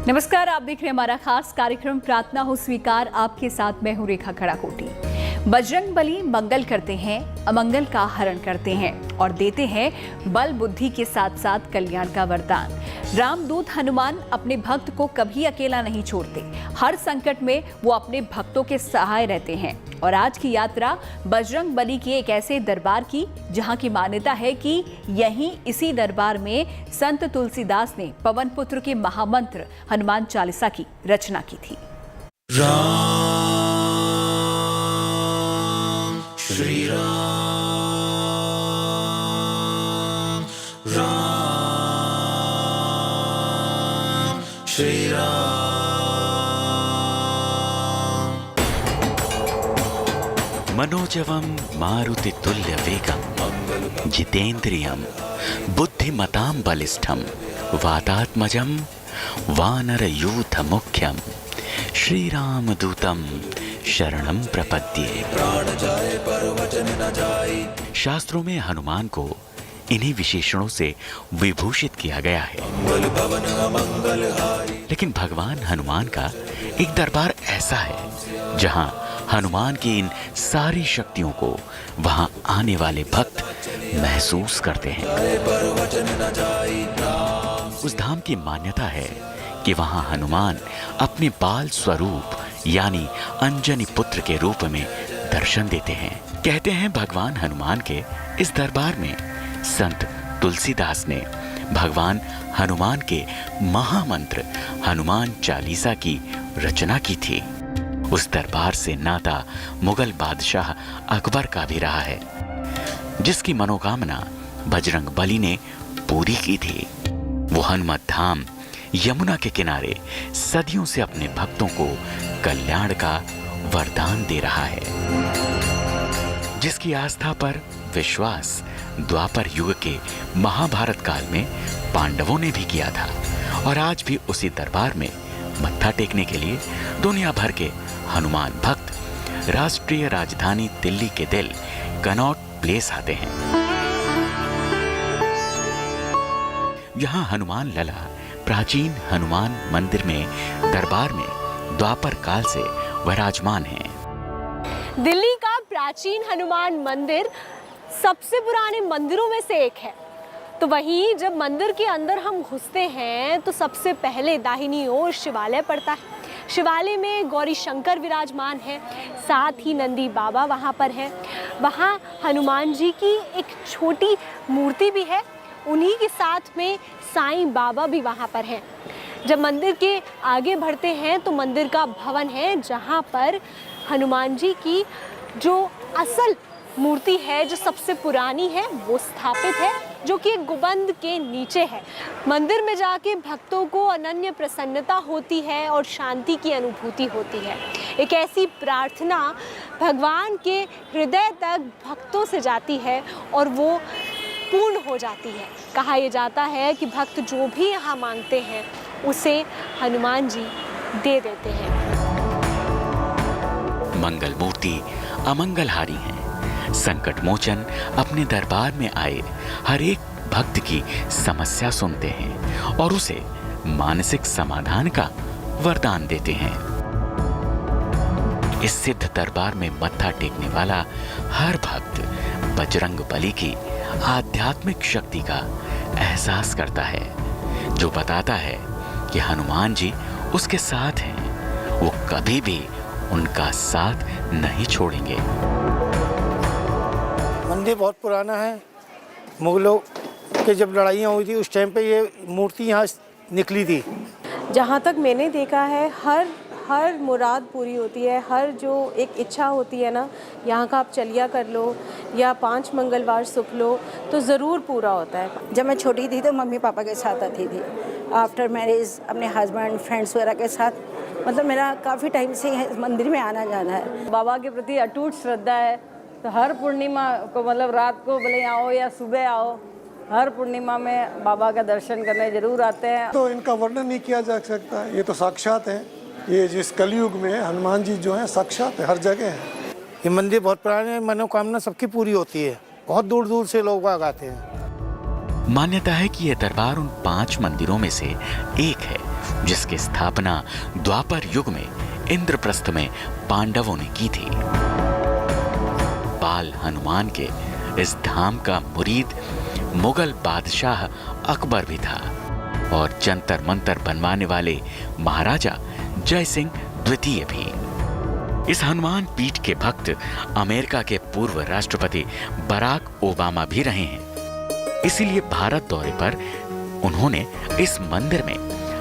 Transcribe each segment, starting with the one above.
नमस्कार, आप देख रहे हैं हमारा खास कार्यक्रम प्रार्थना हो स्वीकार। आपके साथ मैं हूं रेखा खड़ाकोटी। बजरंगबली मंगल करते हैं, अमंगल का हरण करते हैं और देते हैं बल बुद्धि के साथ साथ कल्याण का वरदान। रामदूत हनुमान अपने भक्त को कभी अकेला नहीं छोड़ते। हर संकट में वो अपने भक्तों के सहाय रहते हैं। और आज की यात्रा बजरंगबली के एक ऐसे दरबार की जहां की मान्यता है कि यहीं इसी दरबार में संत तुलसीदास ने पवन पुत्र के महामंत्र हनुमान चालीसा की रचना की थी। श्री राम राम श्री राम। मनोजवम मारुति तुल्य वेगम जितेन्द्रियम बुद्धिमतां बलिष्ठम वातात्मजम वानर यूथ मुख्यम श्री राम दूतम शरणम प्रपद्ये। प्राण जाए पर वचन न जाए। शास्त्रों में हनुमान को इन्हीं विशेषणों से विभूषित किया गया है। मंगल भवन अमंगल हारी। लेकिन भगवान हनुमान का एक दरबार ऐसा है जहां हनुमान की इन सारी शक्तियों को वहां आने वाले भक्त महसूस करते हैं। पर वचन न जाए। उस धाम की मान्यता है कि वहां हनुमान अपने बाल स्वरूप यानी अंजनी पुत्र के रूप में दर्शन देते हैं। कहते हैं भगवान हनुमान के इस दरबार में संत तुलसीदास ने भगवान हनुमान के महामंत्र हनुमान चालीसा की रचना की थी। उस दरबार से नाता मुगल बादशाह अकबर का भी रहा है, जिसकी मनोकामना बजरंगबली ने पूरी की थी। वो हनुमत धाम यमुना के किनारे सदियों से अपने भक्तों को कल्याण का वरदान दे रहा है, जिसकी आस्था पर विश्वास द्वापर युग के महाभारत काल में पांडवों ने भी किया था। और आज भी उसी दरबार में मत्था टेकने के लिए दुनिया भर के हनुमान भक्त राष्ट्रीय राजधानी दिल्ली के दिल कनॉट प्लेस आते हैं। यहाँ हनुमान लला प्राचीन हनुमान मंदिर में दरबार में द्वापर काल से विराजमान हैं। दिल्ली का प्राचीन हनुमान मंदिर सबसे पुराने मंदिरों में से एक है। तो वहीं जब मंदिर के अंदर हम घुसते हैं तो सबसे पहले दाहिनी ओर शिवालय पड़ता है। शिवालय में गौरी शंकर विराजमान है, साथ ही नंदी बाबा वहाँ पर हैं। वहाँ हनुमान जी की एक छोटी मूर्ति भी है, उन्हीं के साथ में साईं बाबा भी वहाँ पर हैं। जब मंदिर के आगे बढ़ते हैं तो मंदिर का भवन है जहाँ पर हनुमान जी की जो असल मूर्ति है, जो सबसे पुरानी है, वो स्थापित है, जो कि एक गुंबद के नीचे है। मंदिर में जाके भक्तों को अनन्य प्रसन्नता होती है और शांति की अनुभूति होती है। एक ऐसी प्रार्थना भगवान के हृदय तक भक्तों से जाती है और वो पूर्ण हो जाती है। कहा यह जाता है कि भक्त जो भी यहाँ मांगते हैं उसे हनुमान जी दे देते हैं। मंगल मूर्ति अमंगलहारी हैं। संकट मोचन अपने दरबार में आए हर एक भक्त की समस्या सुनते हैं और उसे मानसिक समाधान का वरदान देते हैं। इस सिद्ध दरबार में मत्था टेकने वाला हर भक्त बजरंगबली की आध्यात्मिक शक्ति का एहसास करता है, जो बताता है कि हनुमान जी उसके साथ हैं। वो कभी भी उनका साथ नहीं छोड़ेंगे। मंदिर बहुत पुराना है। मुगलों के जब लड़ाइयाँ हुई थी उस टाइम पे ये मूर्ति यहाँ निकली थी। जहाँ तक मैंने देखा है हर मुराद पूरी होती है। हर जो एक इच्छा होती है ना, यहाँ का आप चलिया कर लो या 5 मंगलवार सुख लो तो ज़रूर पूरा होता है। जब मैं छोटी थी तो मम्मी पापा के साथ आती थी। आफ्टर मैरिज अपने हस्बैंड फ्रेंड्स वगैरह के साथ, मतलब मेरा काफ़ी टाइम से मंदिर में आना जाना है। बाबा के प्रति अटूट श्रद्धा है, तो हर पूर्णिमा को, मतलब रात को भले आओ या सुबह आओ, हर पूर्णिमा में बाबा का दर्शन करने जरूर आते हैं। तो इनका वर्णन नहीं किया जा सकता, ये तो साक्षात है। ये जिस कलयुग में हनुमान जी जो हैं साक्षात है, हर जगह है। ये मंदिर बहुत पुराने है, मनोकामना सबकी पूरी होती है। बहुत दूर दूर से लोग आते हैं। मान्यता है कि यह दरबार उन 5 मंदिरों में से एक है जिसकी स्थापना द्वापर युग में इंद्रप्रस्थ में पांडवों ने की थी। बाल हनुमान के इस धाम का मुरीद मुगल बादशाह अकबर भी था और जंतर मंतर बनवाने वाले महाराजा जय सिंह द्वितीय भी। इस हनुमान पीठ के भक्त अमेरिका के पूर्व राष्ट्रपति बराक ओबामा भी रहे हैं। इसीलिए भारत दौरे पर उन्होंने इस मंदिर में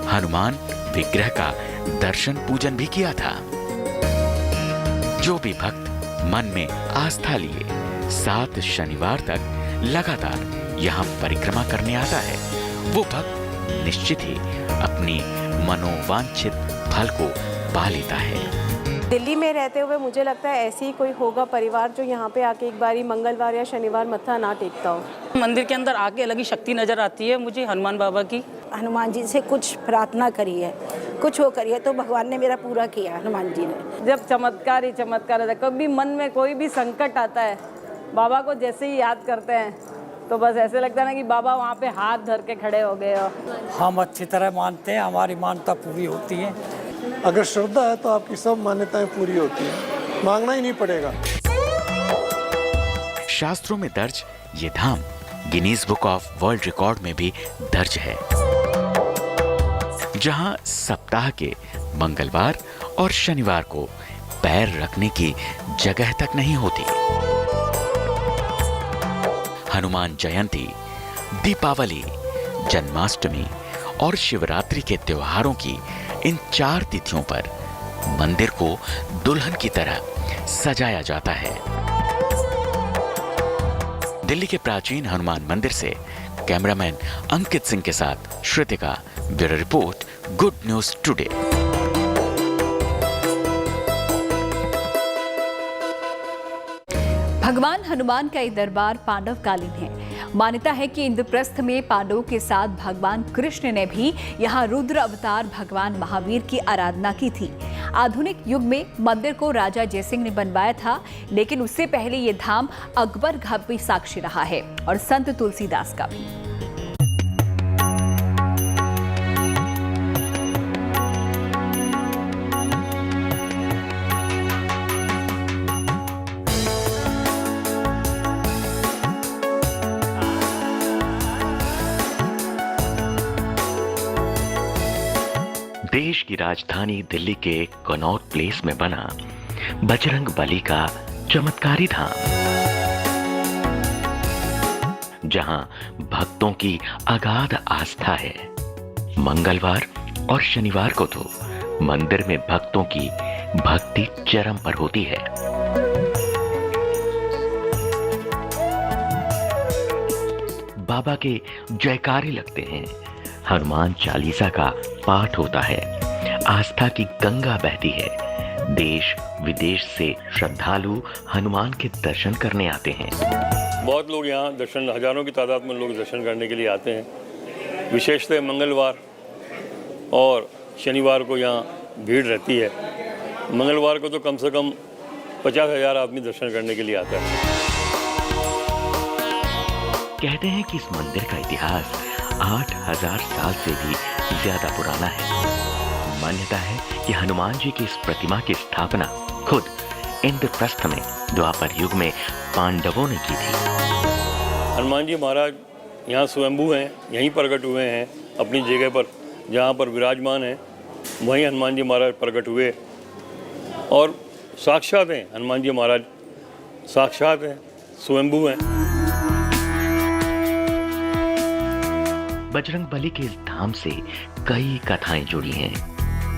हनुमान विग्रह का दर्शन पूजन भी किया था। जो भी भक्त मन में आस्था लिए 7 शनिवार तक लगातार यहाँ परिक्रमा करने आता है, वो भक्त निश्चित ही अपनी मनोवांछित फल को पा लेता है। दिल्ली में रहते हुए मुझे लगता है ऐसे ही कोई होगा परिवार जो यहाँ पे आके एक बारी मंगलवार या शनिवार मत्था ना टेकता हो। मंदिर के अंदर आके अलग ही शक्ति नजर आती है मुझे हनुमान बाबा की। हनुमान जी से कुछ प्रार्थना करी है, कुछ वो करी है तो भगवान ने मेरा पूरा किया। हनुमान जी ने जब चमत्कार ही चमत्कार रहता है, कभी मन में कोई भी संकट आता है, बाबा को जैसे ही याद करते हैं तो बस ऐसे लगता है ना कि बाबा वहाँ पे हाथ धर के खड़े हो गए हो। हम अच्छी तरह मानते हैं, हमारी मान्यता पूरी होती है। अगर श्रद्धा है तो आपकी सब मान्यताएं पूरी होती हैं, मांगना ही नहीं पड़ेगा। शास्त्रों में दर्ज ये धाम Guinness book of world record में भी दर्ज है, जहां सप्ताह के मंगलवार और शनिवार को पैर रखने की जगह तक नहीं होती। हनुमान जयंती, दीपावली, जन्माष्टमी और शिवरात्रि के त्योहारों की इन 4 तिथियों पर मंदिर को दुल्हन की तरह सजाया जाता है। दिल्ली के प्राचीन हनुमान मंदिर से कैमरामैन अंकित सिंह के साथ Shrutika, bureau report, good news today. भगवान हनुमान का ये दरबार पांडवकालीन है। मान्यता है कि इंद्रप्रस्थ में पांडवों के साथ भगवान कृष्ण ने भी यहाँ रुद्र अवतार भगवान महावीर की आराधना की थी। आधुनिक युग में मंदिर को राजा जयसिंह ने बनवाया था, लेकिन उससे पहले ये धाम अकबर का भी साक्षी रहा है और संत तुलसीदास का भी। देश की राजधानी दिल्ली के कनॉट प्लेस में बना बजरंग बली का चमत्कारी धाम, जहां भक्तों की अगाध आस्था है। मंगलवार और शनिवार को तो मंदिर में भक्तों की भक्ति चरम पर होती है। बाबा के जयकारे लगते हैं, हनुमान चालीसा का पाठ होता है, आस्था की गंगा बहती है। देश विदेश से श्रद्धालु हनुमान के दर्शन करने आते हैं। बहुत लोग यहाँ दर्शन, हजारों की तादाद में लोग दर्शन करने के लिए आते हैं। विशेषतः मंगलवार और शनिवार को यहाँ भीड़ रहती है। मंगलवार को तो कम से कम 50,000 आदमी दर्शन करने के लिए आता है। कहते हैं कि इस मंदिर का इतिहास 8,000 साल से भी ज्यादा पुराना है। मान्यता है कि हनुमान जी की इस प्रतिमा की स्थापना खुद इंद्रप्रस्थ में द्वापर युग में पांडवों ने की थी। हनुमान जी महाराज यहाँ स्वयंभू हैं, यहीं प्रकट हुए हैं अपनी जगह पर जहाँ पर विराजमान हैं, वहीं हनुमान जी महाराज प्रकट हुए और साक्षात हैं। हनुमान जी महाराज साक्षात हैं, स्वयंभू हैं। बजरंग बली के इस धाम से कई कथाएं जुड़ी हैं,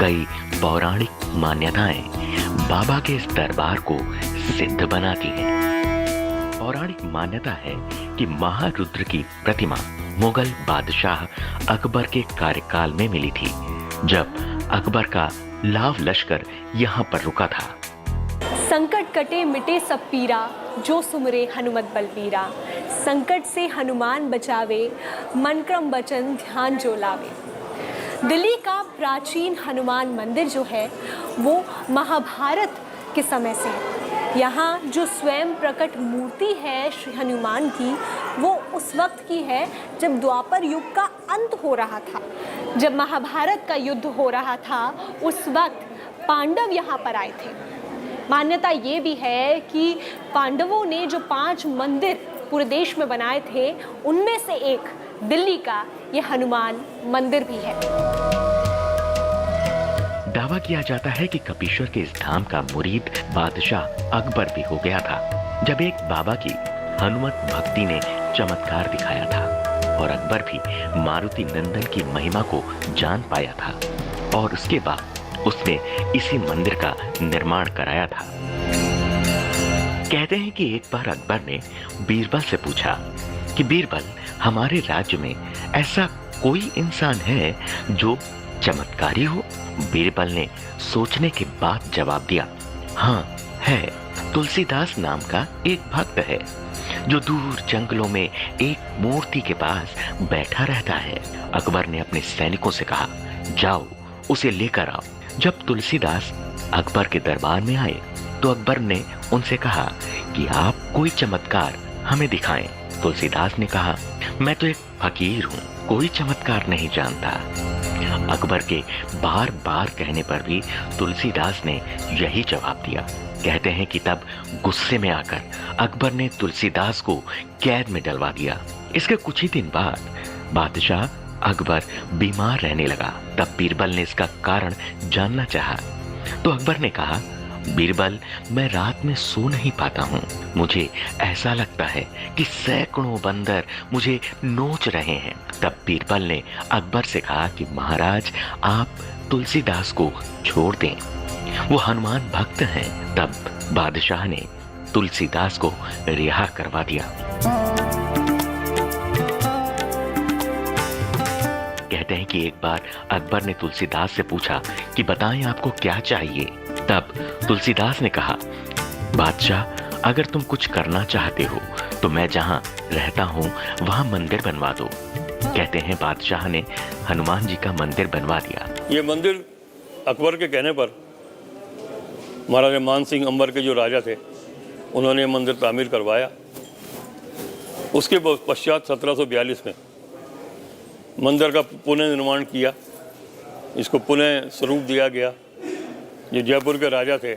कई पौराणिक मान्यताएं बाबा के इस दरबार को सिद्ध बनाती हैं। पौराणिक मान्यता है कि महारुद्र की प्रतिमा मुगल बादशाह अकबर के कार्यकाल में मिली थी, जब अकबर का लाव लश्कर यहाँ पर रुका था। संकट कटे मिटे सब पीरा, जो सुमरे हनुमत बलबीरा। संकट से हनुमान बचावे, मन क्रम वचन ध्यान जो लावे। दिल्ली का प्राचीन हनुमान मंदिर जो है वो महाभारत के समय से है। यहाँ जो स्वयं प्रकट मूर्ति है श्री हनुमान की, वो उस वक्त की है जब द्वापर युग का अंत हो रहा था, जब महाभारत का युद्ध हो रहा था। उस वक्त पांडव यहाँ पर आए थे। मान्यता ये भी है कि पांडवों ने जो 5 मंदिर पूरे देश में बनाए थे, उनमें से एक दिल्ली का ये हनुमान मंदिर भी है। दावा किया जाता है कि कपीश्वर के इस धाम का मुरीद बादशाह अकबर भी हो गया था, जब एक बाबा की हनुमत भक्ति ने चमत्कार दिखाया था और अकबर भी मारुति नंदन की महिमा को जान पाया था और उसके बाद उसने इसी मंदिर का निर्माण कराया था। कहते हैं कि एक बार अकबर ने बीरबल से पूछा कि बीरबल, हमारे राज्य में ऐसा कोई इंसान है जो चमत्कारी हो? बीरबल ने सोचने के बाद जवाब दिया, हाँ है। तुलसीदास नाम का एक भक्त है जो दूर जंगलों में एक मूर्ति के पास बैठा रहता है। अकबर ने अपने सैनिकों से कहा, जाओ उसे लेकर आओ। जब तुलसीदास अकबर के दरबार में आए तो अकबर ने उनसे कहा कि आप कोई चमत्कार हमें दिखाएं। तुलसीदास ने कहा, मैं तो एक फकीर हूँ, कोई चमत्कार नहीं जानता। अकबर के बार बार कहने पर भी तुलसीदास ने यही जवाब दिया। कहते हैं कि तब गुस्से में आकर अकबर ने तुलसीदास को कैद में डलवा दिया। इसके कुछ ही दिन बाद बादशाह अकबर बीमार रहने लगा। तब बीरबल ने इसका कारण जानना चाहा तो अकबर ने कहा, बीरबल, मैं रात में सो नहीं पाता हूँ। मुझे ऐसा लगता है कि सैकड़ों बंदर मुझे नोच रहे हैं। तब बीरबल ने अकबर से कहा कि महाराज, आप तुलसीदास को छोड़ दें, वो हनुमान भक्त हैं। तब बादशाह ने तुलसीदास को रिहा करवा दिया। कहते हैं कि एक बार अकबर ने तुलसीदास से पूछा कि बताएं आपको क्या चाहिए। तब तुलसीदास ने कहा, बादशाह, अगर तुम कुछ करना चाहते हो तो मैं जहाँ रहता हूँ वहाँ मंदिर बनवा दो। कहते हैं बादशाह ने हनुमान जी का मंदिर बनवा दिया। ये मंदिर अकबर के कहने पर महाराजा मान सिंह अंबर के जो राजा थे, उन्होंने मंदिर तामीर करवाया। उसके पश्चात 1742 में मंदिर का पुनः निर्माण किया। इसको पुनः स्वरूप दिया गया। जो जयपुर के राजा थे,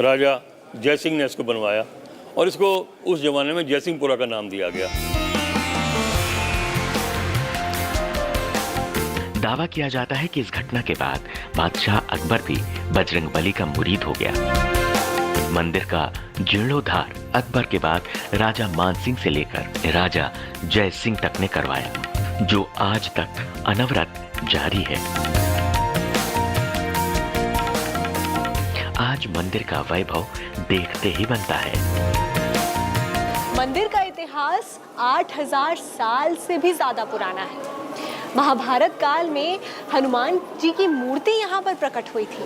राजा जय सिंह ने इसको बनवाया और इसको उस जमाने में जयसिंहपुरा का नाम दिया गया। दावा किया जाता है कि इस घटना के बाद बादशाह अकबर भी बजरंगबली का मुरीद हो गया। मंदिर का जीर्णोद्धार अकबर के बाद राजा मानसिंह से लेकर राजा जय सिंह तक ने करवाया, जो आज तक अनवरत जारी है। आज मंदिर का वैभव देखते ही बनता है। मंदिर का इतिहास 8000 साल से भी ज्यादा पुराना है। महाभारत काल में हनुमान जी की मूर्ति यहाँ पर प्रकट हुई थी,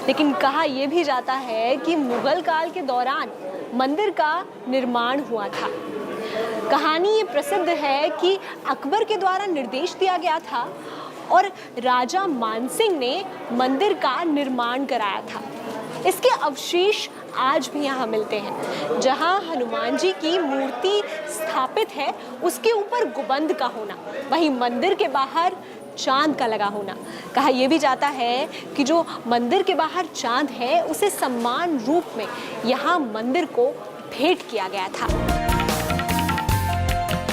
लेकिन कहा यह भी जाता है कि मुगल काल के दौरान मंदिर का निर्माण हुआ था। कहानी ये प्रसिद्ध है कि अकबर के द्वारा निर्देश दिया गया था और राजा मानसिंह ने मंदिर का निर्माण कराया था। इसके अवशेष आज भी यहाँ मिलते हैं। जहाँ हनुमान जी की मूर्ति स्थापित है, उसके ऊपर गुबंद का होना, वहीं मंदिर के बाहर चांद का लगा होना। कहा यह भी जाता है कि जो मंदिर के बाहर चांद है, उसे सम्मान रूप में यहाँ मंदिर को भेंट किया गया था।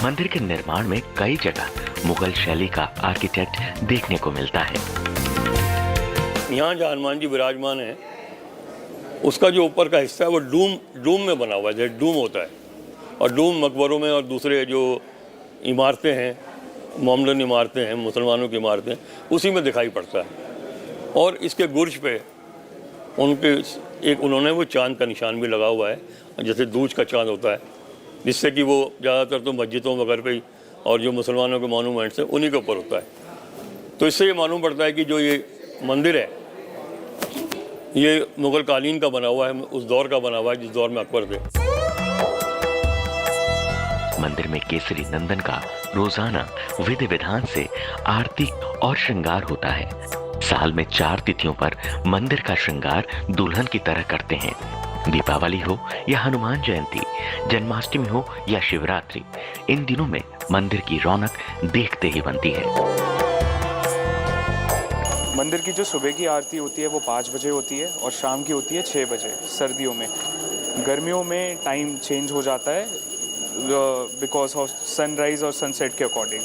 मंदिर के निर्माण में कई जगह मुगल शैली का आर्किटेक्ट देखने को मिलता है। यहाँ जहाँ हनुमान जी विराजमान है, उसका जो ऊपर का हिस्सा है वो डूम में बना हुआ है, जैसे डूम होता है। और डूम मकबरों में और दूसरे जो इमारतें हैं, मोमडन इमारतें हैं, मुसलमानों की इमारतें, उसी में दिखाई पड़ता है। और इसके गुर्ज पे उन्होंने वो चांद का निशान भी लगा हुआ है, जैसे दूज का चांद होता है, जिससे कि वो ज़्यादातर तो मस्जिदों वगैरह पे ही और जो मुसलमानों के मॉन्यूमेंट्स हैं उन्हीं के ऊपर होता है। तो इससे ये मालूम पड़ता है कि जो ये मंदिर है, ये मुगल कालीन का बना हुआ है, उस दौर का बना हुआ है जिस दौर में अकबर थे। मंदिर में केसरी नंदन का रोजाना विधि विधान से आरती और श्रृंगार होता है। साल में 4 तिथियों पर मंदिर का श्रृंगार दुल्हन की तरह करते हैं। दीपावली हो या हनुमान जयंती, जन्माष्टमी हो या शिवरात्रि, इन दिनों में मंदिर की रौनक देखते ही बनती है। मंदिर की जो सुबह की आरती होती है वो 5 बजे होती है और शाम की होती है 6 बजे सर्दियों में। गर्मियों में टाइम चेंज हो जाता है बिकॉज ऑफ सनराइज़ और सनसेट के अकॉर्डिंग।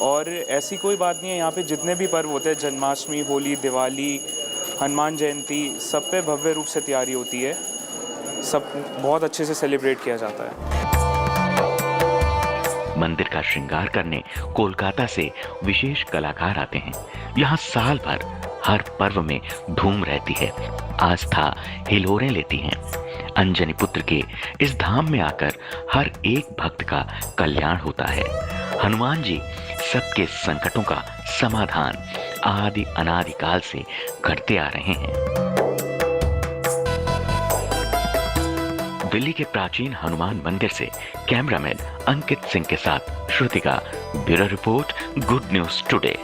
और ऐसी कोई बात नहीं है, यहाँ पे जितने भी पर्व होते हैं, जन्माष्टमी, होली, दिवाली, हनुमान जयंती, सब पे भव्य रूप से तैयारी होती है। सब बहुत अच्छे से सेलिब्रेट किया जाता है। मंदिर का श्रृंगार करने कोलकाता से विशेष कलाकार आते हैं। यहाँ साल भर हर पर्व में धूम रहती है, आस्था हिलोरें लेती हैं। अंजनी पुत्र के इस धाम में आकर हर एक भक्त का कल्याण होता है। हनुमान जी सबके संकटों का समाधान आदि अनादि काल से करते आ रहे हैं। दिल्ली के प्राचीन हनुमान मंदिर से कैमरामैन अंकित सिंह के साथ Shrutika, bureau report, good news today.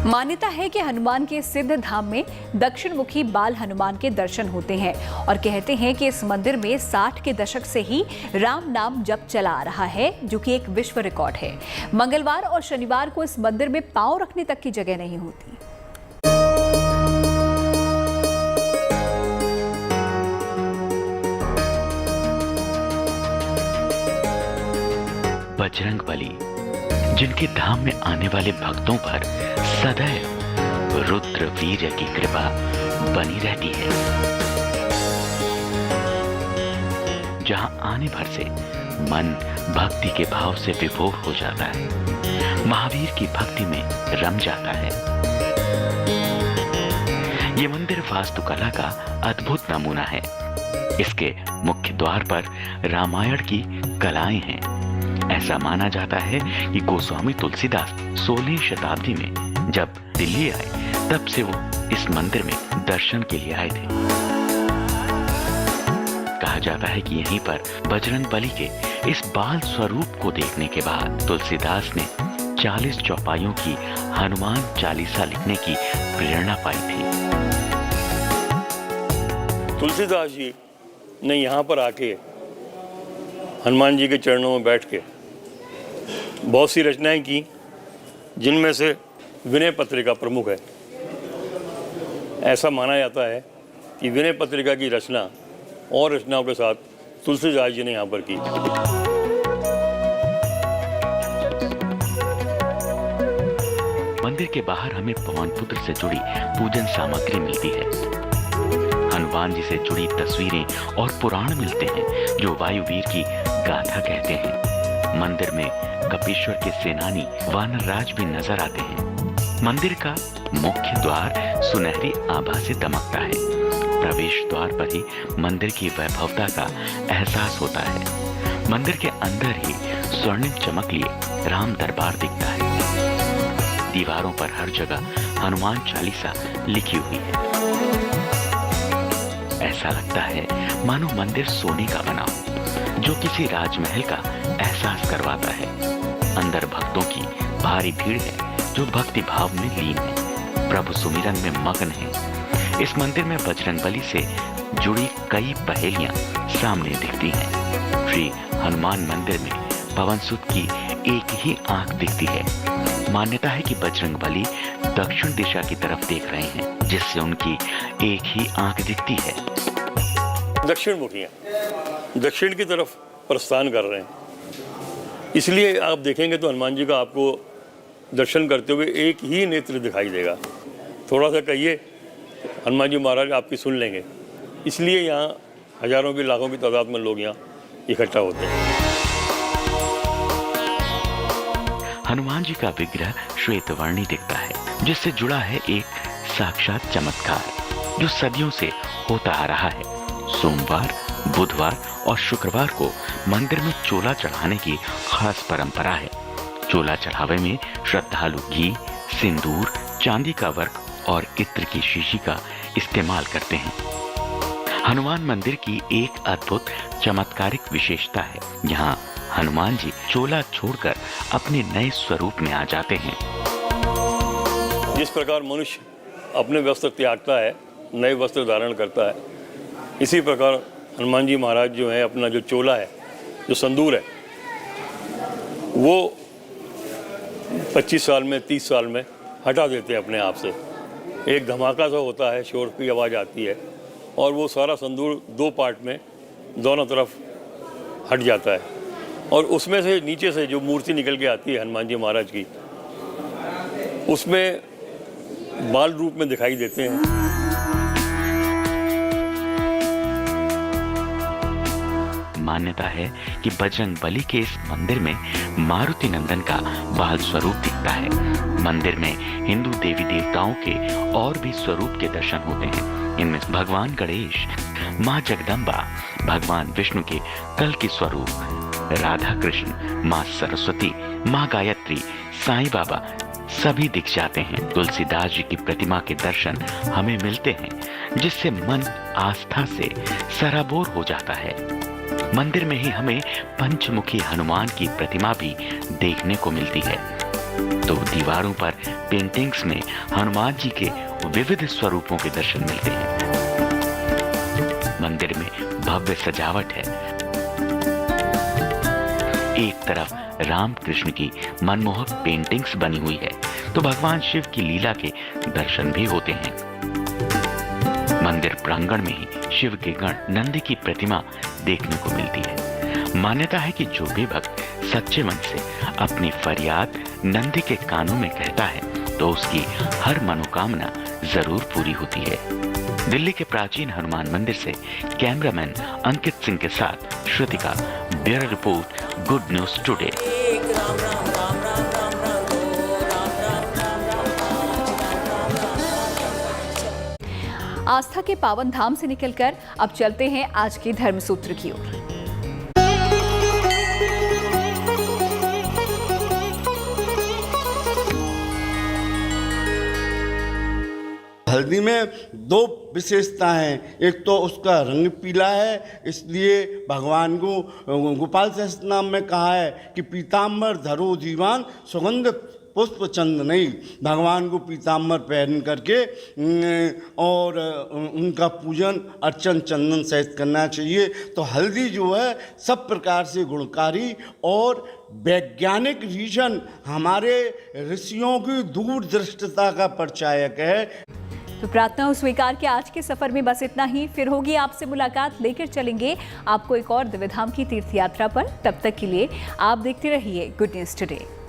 मान्यता है कि हनुमान के सिद्ध धाम में दक्षिण मुखी बाल हनुमान के दर्शन होते हैं और कहते हैं कि इस मंदिर में 60 के दशक से ही राम नाम जप चला आ रहा है, जो कि एक विश्व रिकॉर्ड है। मंगलवार और शनिवार को इस मंदिर में पांव रखने तक की जगह नहीं होती। बजरंग बली, जिनके धाम में आने वाले भक्तों पर सदैव रुद्र वीर्य की कृपा बनी रहती है। जहां आने भर से मन भक्ति के भाव से विभोर हो जाता है, महावीर की भक्ति में रम जाता है। ये मंदिर वास्तुकला का अद्भुत नमूना है। इसके मुख्य द्वार पर रामायण की कलाएं हैं। ऐसा माना जाता है कि गोस्वामी तुलसीदास 16वीं शताब्दी में जब दिल्ली आए, तब से वो इस मंदिर में दर्शन के लिए आए थे। कहा जाता है कि यहीं पर बजरंग बली के इस बाल स्वरूप को देखने के बाद तुलसीदास ने 40 चौपाइयों की हनुमान चालीसा लिखने की प्रेरणा पाई थी। तुलसीदास जी ने यहाँ पर आके हनुमान जी के चरणों में बैठ के बहुत सी रचनाएं की, जिनमें से विनय पत्रिका प्रमुख है। ऐसा माना जाता है कि विनय पत्रिका की रचना और रचनाओं के साथ तुलसीदास जी ने यहाँ पर की। मंदिर के बाहर हमें पवन पुत्र से जुड़ी पूजन सामग्री मिलती है। हनुमान जी से जुड़ी तस्वीरें और पुराण मिलते हैं जो वायुवीर की गाथा कहते हैं। मंदिर में कपीश्वर के सेनानी वानर राज भी नजर आते हैं। मंदिर का मुख्य द्वार सुनहरी आभा से दमकता है। प्रवेश द्वार पर ही मंदिर की वैभवता का एहसास होता है। मंदिर के अंदर ही स्वर्णिम चमक लिए राम दरबार दिखता है। दीवारों पर हर जगह हनुमान चालीसा लिखी हुई है। ऐसा लगता है मानो मंदिर सोने का बना हो, जो किसी राजमहल का एहसास करवाता है। अंदर भक्तों की भारी भीड़ है जो भक्ति भाव में लीन है, प्रभु सुमिरन में मगन है। इस मंदिर में बजरंगबली से जुड़ी कई पहेलियां सामने दिखती हैं। श्री हनुमान मंदिर में पवन सुत की एक ही आंख दिखती है। मान्यता है कि बजरंगबली दक्षिण दिशा की तरफ देख रहे हैं, जिससे उनकी एक ही आंख दिखती है। दक्षिण मुखी हैं, दक्षिण की तरफ प्रस्थान कर रहे हैं। इसलिए आप देखेंगे तो हनुमान जी का आपको दर्शन करते हुए एक ही नेत्र दिखाई देगा। थोड़ा सा कहिए, हनुमान जी महाराज आपकी सुन लेंगे। इसलिए यहाँ हजारों की लाखों की तादाद में लोग यहाँ इकट्ठा होते हैं। हनुमान जी का विग्रह श्वेत वर्णी दिखता है, जिससे जुड़ा है एक साक्षात चमत्कार जो सदियों से होता आ रहा है। सोमवार, बुधवार और शुक्रवार को मंदिर में चोला चढ़ाने की खास परंपरा है। चोला चढ़ावे में श्रद्धालु घी, सिंदूर, चांदी का वर्क और इत्र की शीशी का इस्तेमाल करते हैं। हनुमान मंदिर की एक अद्भुत चमत्कारिक विशेषता है। यहाँ हनुमान जी चोला छोड़कर अपने नए स्वरूप में आ जाते हैं। जिस प्रकार मनुष्य अपने वस्त्र त्यागता है, नए वस्त्र धारण करता है, इसी प्रकार हनुमान जी महाराज जो हैं अपना जो चोला है, जो संदूर है, वो 25 साल में 30 साल में हटा देते हैं अपने आप से। एक धमाका सा होता है, शोर की आवाज़ आती है और वो सारा संदूर 2 पार्ट में दोनों तरफ हट जाता है और उसमें से नीचे से जो मूर्ति निकल के आती है हनुमान जी महाराज की, उसमें बाल रूप में दिखाई देते हैं। मान्यता है कि बजरंग बली के इस मंदिर में मारुति नंदन का बाल स्वरूप दिखता है। मंदिर में हिंदू देवी देवताओं के और भी स्वरूप के दर्शन होते हैं। इनमें भगवान गणेश, माँ जगदम्बा, भगवान विष्णु के कल की स्वरूप, राधा कृष्ण, माँ सरस्वती, माँ गायत्री, साईं बाबा सभी दिख जाते हैं। तुलसीदास जी की प्रतिमा के दर्शन हमें मिलते हैं, जिससे मन आस्था से सराबोर हो जाता है। मंदिर में ही हमें पंचमुखी हनुमान की प्रतिमा भी देखने को मिलती है। तो दीवारों पर पेंटिंग्स में हनुमान जी के विविध स्वरूपों के दर्शन मिलते हैं। मंदिर में भव्य सजावट है। एक तरफ राम कृष्ण की मनमोहक पेंटिंग्स बनी हुई है, तो भगवान शिव की लीला के दर्शन भी होते हैं। मंदिर प्रांगण में ही शिव के गण नंदी की प्रतिमा देखने को मिलती है। मान्यता है कि जो भी भक्त सच्चे मन से अपनी फरियाद नंदी के कानों में कहता है, तो उसकी हर मनोकामना जरूर पूरी होती है। दिल्ली के प्राचीन हनुमान मंदिर से कैमरामैन अंकित सिंह के साथ Shrutika, bureau report, good news today. आस्था के पावन धाम से निकलकर अब चलते हैं आज के धर्मसूत्र की ओर। हल्दी में 2 विशेषता हैं। एक तो उसका रंग पीला है, इसलिए भगवान को गोपाल सहस्त्रनाम में कहा है कि पीताम्बर धरो दीवान सुगंध पुष्प चंद नहीं। भगवान को पीताम्बर पहन करके और उनका पूजन अर्चन चंदन सहित करना चाहिए। तो हल्दी जो है सब प्रकार से गुणकारी और वैज्ञानिक रीजन हमारे ऋषियों की दूरदृष्टता का परिचायक है। तो प्रार्थना हो स्वीकार के आज के सफर में बस इतना ही। फिर होगी आपसे मुलाकात, लेकर चलेंगे आपको एक और दिव्य धाम की तीर्थ यात्रा पर। तब तक के लिए आप देखते रहिए गुड न्यूज टुडे।